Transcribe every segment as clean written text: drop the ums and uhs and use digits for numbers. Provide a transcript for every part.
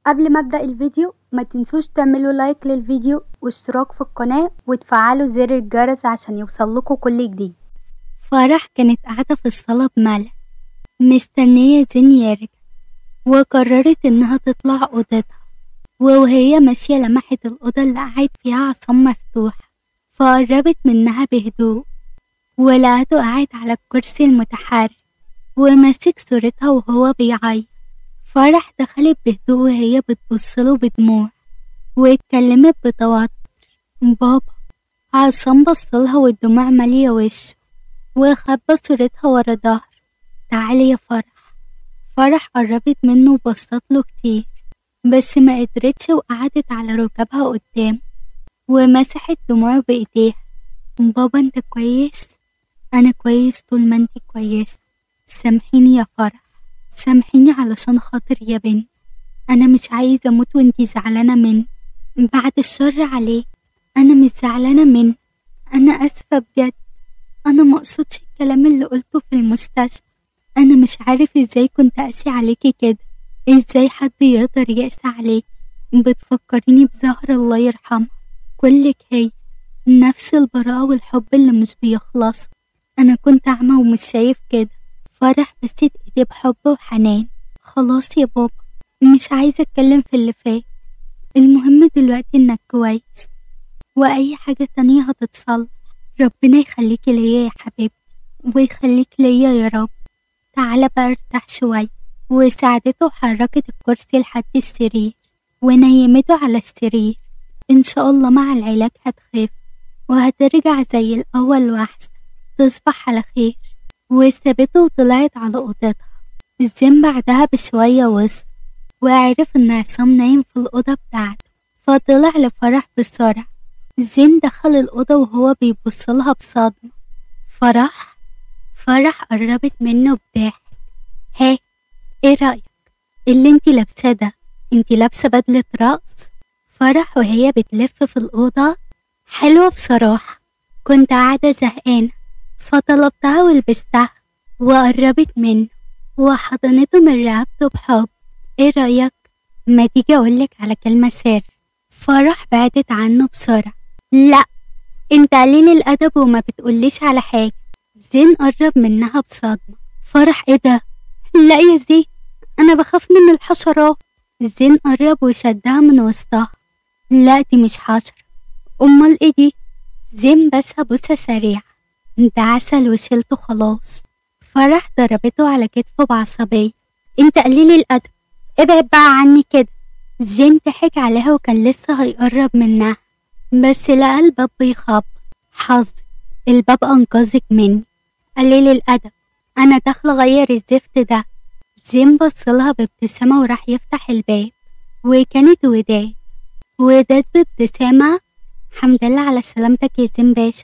قبل ما ابدأ الفيديو ما تنسوش تعملوا لايك للفيديو واشتراك في القناة وتفعلوا زر الجرس عشان يوصلكوا كل جديد. فرح كانت قاعدة في الصالة بملل مستنية زين يرجع، وقررت انها تطلع اوضتها، وهي ماشية لمحت الأوضة اللي قاعد فيها عصام مفتوح، فقربت منها بهدوء ولقته قاعد على الكرسي المتحرك وماسك صورتها وهو بيعيط. فرح دخلت بهدوء وهي بتبصله بدموع واتكلمت بتوتر. بابا. عصام بصلها والدموع مالية وشه وخبى صورتها ورا ظهره. تعالي يا فرح. فرح قربت منه وبصتله كتير بس ما قدرتش وقعدت على ركبها قدام ومسحت دموعه بإيديها. بابا انت كويس؟ انا كويس طول ما انت كويسة. سامحيني يا فرح، سامحيني علشان خاطر يا بنت، انا مش عايزة اموت وانتي زعلانة مني. بعد الشر عليك، انا مش زعلانة مني، انا اسفة بجد، انا مقصودش الكلام اللي قلته في المستشفى. انا مش عارف ازاي كنت قاسي عليكي كده، ازاي حد يقدر يقسى عليكي. بتفكريني بزهرة الله يرحمها، كلك هي نفس البراءة والحب اللي مش بيخلص. انا كنت اعمى ومش شايف كده. فرح بست ايديه بحب وحنان. خلاص يا بابا، مش عايزة اتكلم في اللي فات، المهم دلوقتي انك كويس واي حاجة تانية هتتصلح. ربنا يخليكي ليا يا حبيبتي ويخليك ليا يا رب. تعالى بقى ارتاح شوية. وساعدته وحركت الكرسي لحد السرير ونيمته على السرير. ان شاء الله مع العلاج هتخف وهترجع زي الاول واحسن. تصبح على خير. وسابته وطلعت على اوضتها. زين بعدها بشوية وصل وعرف ان عصام نايم في الأوضة بتاعته، فطلع لفرح بسرعة. زين دخل الأوضة وهو بيبصلها بصدمة. فرح قربت منه بضحك. ايه رأيك؟ اللي انتي لابساه ده، انتي لابسة بدلة رقص؟ فرح وهي بتلف في الأوضة. حلوة بصراحة، كنت قاعدة زهقانة فطلبتها ولبستها. وقربت منه وحضنته من رقبته بحب. ايه رأيك؟ ما تيجي اقولك على كلمة سر. فرح بعدت عنه بسرعة. لا، انت قليل الادب وما بتقوليش على حاجة. زين قرب منها بصدمة. فرح ايه ده؟ لا يا زين، انا بخاف من الحشرات. زين قرب وشدها من وسطها. لا دي مش حشرة، امال ايه دي؟ زين بسها بوسة سريعة. ده عسل وشلته خلاص. فرح ضربته على كتفه بعصبية. انت قليل الادب، ابعد بقى عني كده. زين ضحك عليها وكان لسه هيقرب منها بس لقى الباب بيخبط. حظي، الباب انقذك مني. قليل الادب، انا داخله اغير الزفت ده. زين بصلها بابتسامة وراح يفتح الباب وكانت وداد بابتسامة. حمد لله على سلامتك يا زين باشا.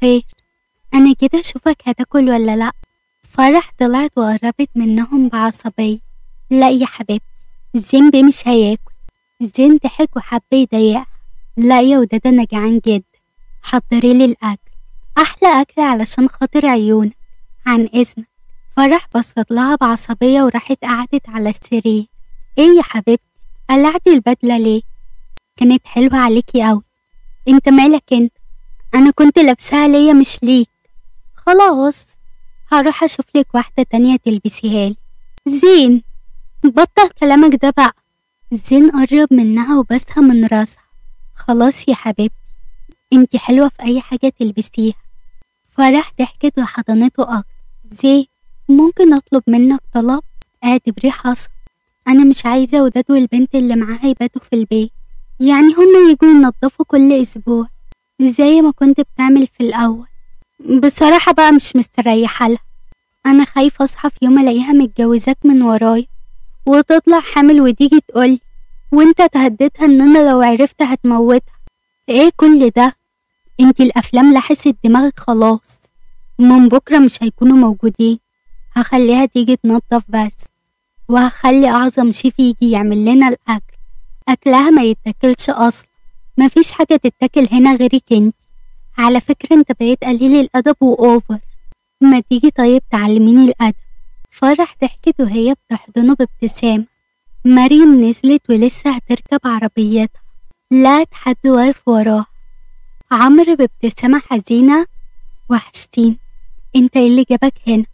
خير، انا كده اشوفك هتاكل ولا لا؟ فرح طلعت وقربت منهم بعصبية. لا يا حبيبتي، زين بيه مش هياكل. زين ضحك وحب يضايقها. لا يا وداد انا جعان جدا، حضريلي الاكل، احلى اكل علشان خاطر عيونك، عن اذنك. فرح بصت لها بعصبية وراحت قعدت على السرير. ايه يا حبيبتي، قلعتي البدلة ليه؟ كانت حلوة عليكي اوي. انت مالك انت؟ انا كنت لابساها ليا مش ليك. خلاص هروح اشوف لك واحدة تانية تلبسيها لي. زين بطل كلامك ده بقى. زين قرب منها وبسها من راسها. خلاص يا حبيبتي، انتي حلوة في اي حاجة تلبسيها. فرح ضحكت وحضنته اكتر. زين ممكن اطلب منك طلب؟ اعتبريه حصل. انا مش عايزة وداد والبنت اللي معاها يباتوا في البيت، يعني هما يجوا ينضفوا كل اسبوع زي ما كنت بتعمل في الاول. بصراحة بقى مش مستريحة لها. انا خايفة اصحى في يوم الاقيها متجوزاك من ورايا وتطلع حامل وتيجي تقولي وانت تهددها ان انا لو عرفت هتموتها. ايه كل ده؟ انتي الافلام لحست دماغك خلاص. من بكرة مش هيكونوا موجودين، هخليها تيجي تنظف بس، وهخلي اعظم شيف يجي يعمل لنا الاكل. اكلها ما يتاكلش اصلا، مفيش حاجة تتاكل هنا غيرك انت. على فكرة انت بقيت قليل الادب واوفر، ما تيجي طيب تعلميني الادب. فرح ضحكت وهي بتحضنه بابتسامة. مريم نزلت ولسه هتركب عربيتها، لقت حد واقف وراها. عمرو بابتسامة حزينة: وحشتين، انت ايه اللي جابك هنا؟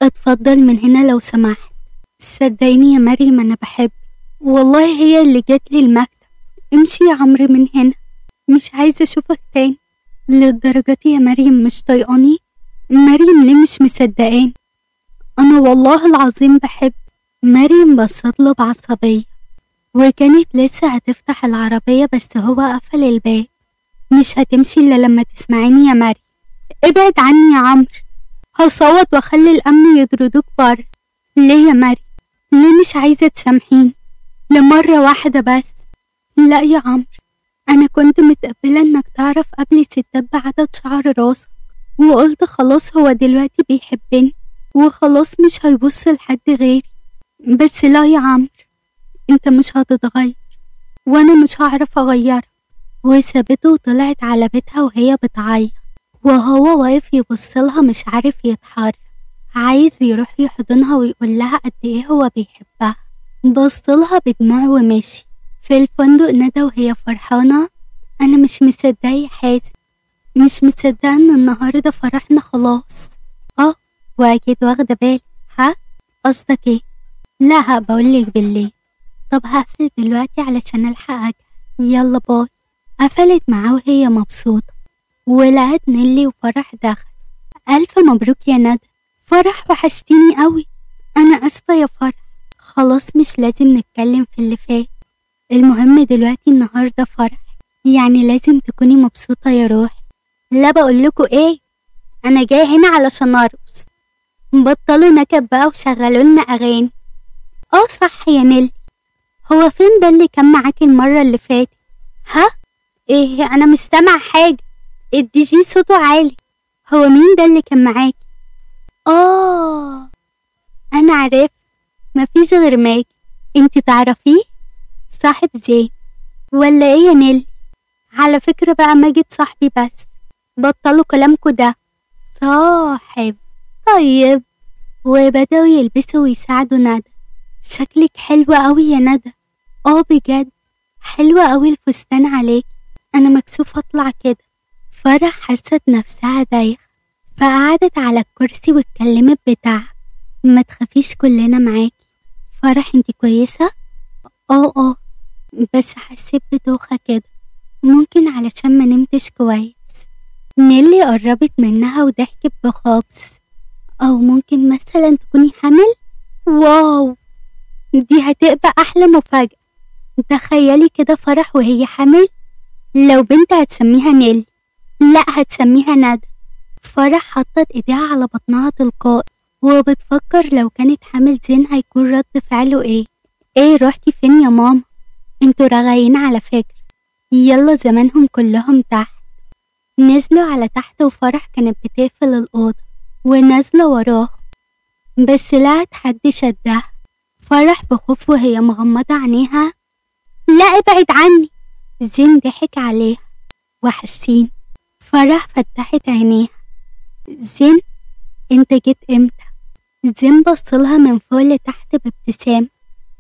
اتفضل من هنا لو سمحت. صدقيني يا مريم انا بحب، والله هي اللي جات لي المكتب. امشي يا عمرو من هنا، مش عايزة اشوفك تاني. للدرجة دي يا مريم مش طايقاني؟ مريم ليه مش مصدقاني؟ انا والله العظيم بحب. مريم بصتله بعصبية، وكانت لسه هتفتح العربية بس هو قفل الباب. مش هتمشي الا لما تسمعيني يا مريم. ابعد عني يا عمرو، هصوت واخلي الامن يطردوك بره. ليه يا مريم؟ ليه مش عايزة تسامحيني لمرة واحدة بس؟ لا يا عمرو، انا كنت متقبلة انك تعرف قبل ستات بعدد شعر راسك، وقلت خلاص هو دلوقتي بيحبني وخلاص مش هيبص لحد غيري. بس لا يا عمرو، انت مش هتتغير وانا مش هعرف اغيرك. وسابته وطلعت على بيتها وهي بتعيط، وهو واقف يبصلها مش عارف يتحرك، عايز يروح يحضنها ويقول لها قد ايه هو بيحبها. بصلها بدموع ومشي. في الفندق ندى وهي فرحانة: انا مش مصدقة يا حازم، مش مصدقة ان النهاردة فرحنا خلاص. اه، واكيد واخدة بالي. ها، قصدك ايه؟ لا بقولك بالليل. طب هقفل دلوقتي علشان الحق اجي. يلا باي. قفلت معاه وهي مبسوطة، ولقت نيلي وفرح دخل. ألف مبروك يا ندى. فرح وحشتيني قوي. أنا آسفة يا فرح، خلاص مش لازم نتكلم في اللي فات. المهم دلوقتي النهاردة فرح، يعني لازم تكوني مبسوطة يا روحي. لا بقولكوا ايه، أنا جاية هنا علشان أرقص. بطلوا نكد بقى وشغلوا لنا أغاني. اه صح يا نيلي، هو فين ده اللي كان معاكي المرة اللي فاتت؟ ها؟ ايه، أنا مش سامع حاجة، الدي جي صوته عالي. هو مين ده اللي كان معاكي؟ أنا عرفت، مفيش غير ماجد. انتي تعرفيه؟ صاحب زين ولا ايه يا نيلي؟ على فكرة بقى ماجد صاحبي، بس بطلوا كلامكوا ده. صاحب؟ طيب. وبدأوا يلبسوا ويساعدوا ندى. شكلك حلو قوي يا ندى. بجد حلوة قوي الفستان عليك، انا مكسوفة اطلع كده. فرح حست نفسها دايخة، فقعدت على الكرسي واتكلمت بتاعها: ما تخافيش كلنا معاكي. فرح انتي كويسة؟ اه بس حسيت بدوخة كده، ممكن علشان ما نمتش كويس. نيلي قربت منها وضحكت بخبز: او ممكن مثلا تكوني حامل. واو، دي هتبقى احلى مفاجأة. تخيلي كده فرح وهي حامل. لو بنت هتسميها نيلي، لا هتسميها ندى. فرح حطت ايديها على بطنها تلقائي، وبتفكر لو كانت حامل زين هيكون رد فعله ايه. ايه روحتي فين يا ماما؟ انتوا رغايين على فكرة. يلا زمانهم كلهم تحت. نزلوا على تحت وفرح كانت بتقفل الأوضة ونازلة وراه، بس لقت حد شدها. فرح بخوف وهي مغمضة عينيها: لا ابعد عني. زين ضحك عليها: وحشين. فرح فتحت عينيها: زين، انت جيت امتى؟ زين بصلها من فوق لتحت بابتسام.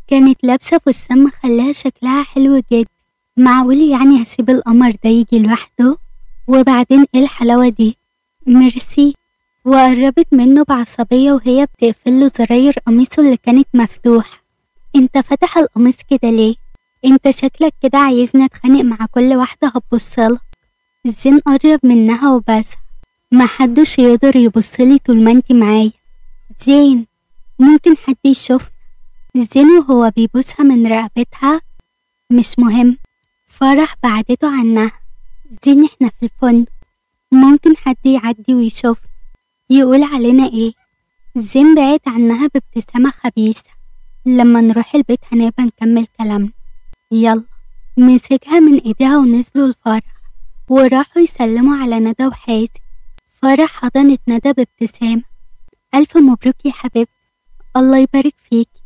كانت لابسة فستان مخليها شكلها حلو جدا. معقول يعني هسيب القمر ده يجي لوحده؟ وبعدين ايه الحلاوة دي؟ ميرسي. وقربت منه بعصبية وهي بتقفله زراير قميصه اللي كانت مفتوحة. انت فاتح القميص كده ليه؟ انت شكلك كده عايزني اتخانق مع كل واحدة هتبصلك. زين قرب منها وبس: محدش يقدر يبصلي طول ما انت معايا. زين، ممكن حد يشوف. زين وهو بيبوسها من رقبتها: مش مهم. فرح بعدته عنها: زين احنا في الفندق، ممكن حد يعدي ويشوف يقول علينا ايه. زين بعد عنها بابتسامة خبيثة: لما نروح البيت هنبقى نكمل كلامنا. يلا. مسكها من ايديها ونزلوا الفرح وراحوا يسلموا على ندى وحازم. فرح حضنت ندى بابتسامة: ألف مبروك يا حبيبتي. الله يبارك فيكي.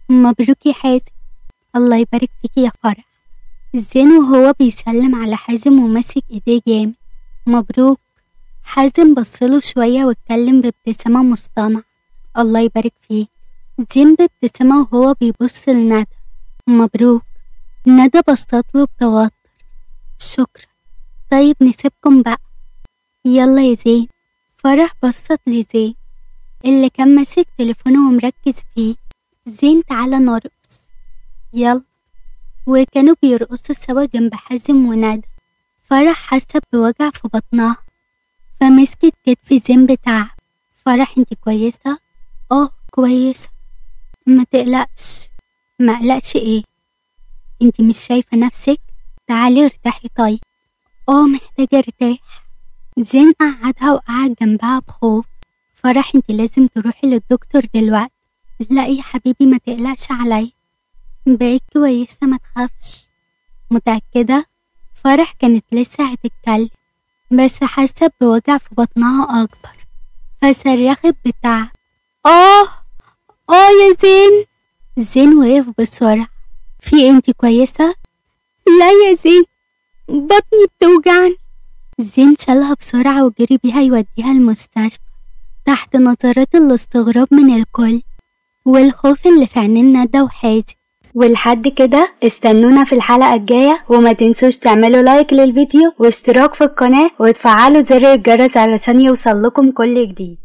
مبروك يا حازم. الله يبارك فيكي يا فرح. زين وهو بيسلم على حازم ومسك ايديه جامد: مبروك. حازم بصله شوية واتكلم بابتسامة مصطنعة: الله يبارك فيك. زين بابتسامة وهو بيبص لندى: مبروك. ندى بصتله بتوتر. شكرا. طيب نسيبكم بقى. يلا يا زين. فرح بصت لزين اللي كان ماسك تليفونه ومركز فيه. زين تعالى نرقص. يلا. وكانوا بيرقصوا سوا جنب حازم وندى. فرح حاسة بوجع في بطنها فمسكت كتف زين بتاعها. فرح انتي كويسة؟ كويسة. ما تقلقش. ما قلقش ايه؟ انتي مش شايفة نفسك؟ تعالي ارتاحي. طيب محتاجة ارتاح. زين قعدها وقعد جنبها بخوف. فرح انتي لازم تروحي للدكتور دلوقتي. لا يا حبيبي ما تقلقش عليا. بقيت كويسة ما تخافش. متأكدة؟ فرح كانت لسه هتتكلم بس حاسة بوجع في بطنها أكبر فصرخت بتعب. يا زين. زين وقف بسرعة. في انتي كويسة؟ لا يا زين بطني بتوجعني. زين شالها بسرعة وجري بيها يوديها المستشفى تحت نظرات الاستغراب من الكل والخوف اللي في عينين ندى وحازم. ولحد كده استنونا في الحلقة الجاية وما تنسوش تعملوا لايك للفيديو واشتراك في القناة وتفعلوا زر الجرس علشان يوصل لكم كل جديد.